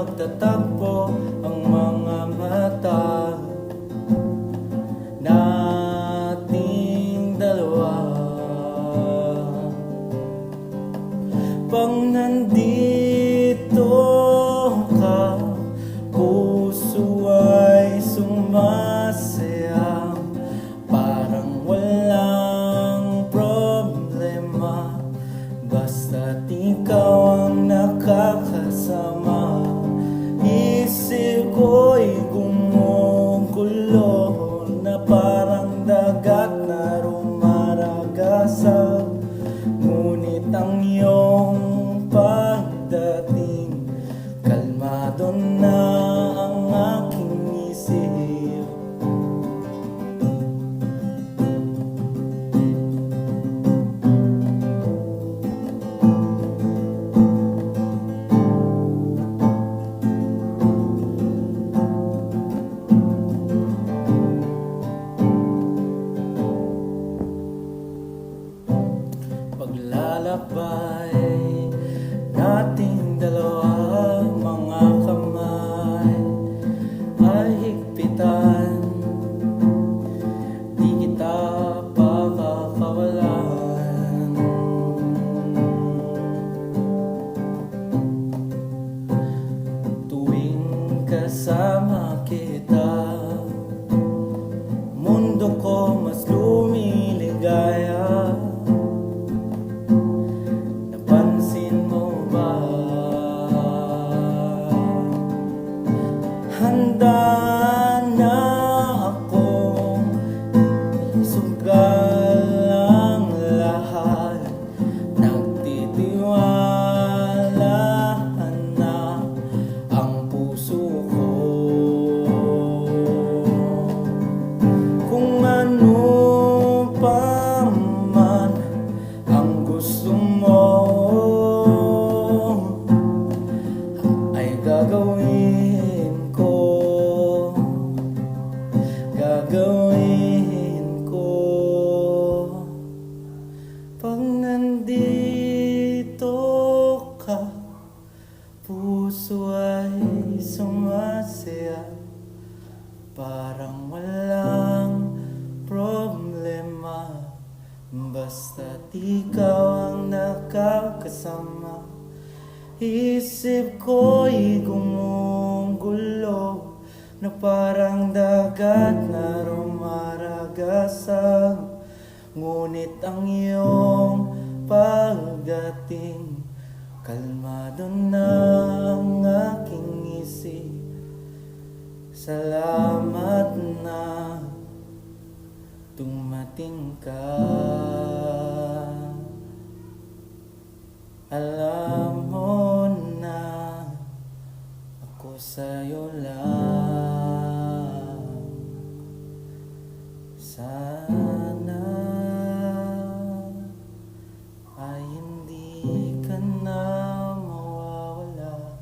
magtatagpo ang mga mata nating dalawa. Pag nandito ka, puso ay sumasaya, parang walang problema, basta't ikaw ang nakakasama. Isip ko'y gumugulo na parang dagat na rumaragasa, ngunit ang iyong pagdating, kalmado na ang aking isip. Paglalakbay nating dalawa, mga kamay ay higpitan, di kita pakakawalan. Tuwing kasama kita, mundo ko mas lumiligaya. Handa na akong isugal ang lahat, nagtitiwala na ang puso ko. Kung ano pa man ang gusto mo ay gagawin ko. Pag nandito ka, puso ay sumasaya, parang walang problema, basta't ikaw ang nakakasama. Isip ko'y gumugulo na parang dagat na rumaragasa, ngunit ang iyong pagdating, kalmado na ang aking isip. Salamat na dumating ka. Alam mo na ako sa'yo lang. Sana ay hindi ka na mawawala.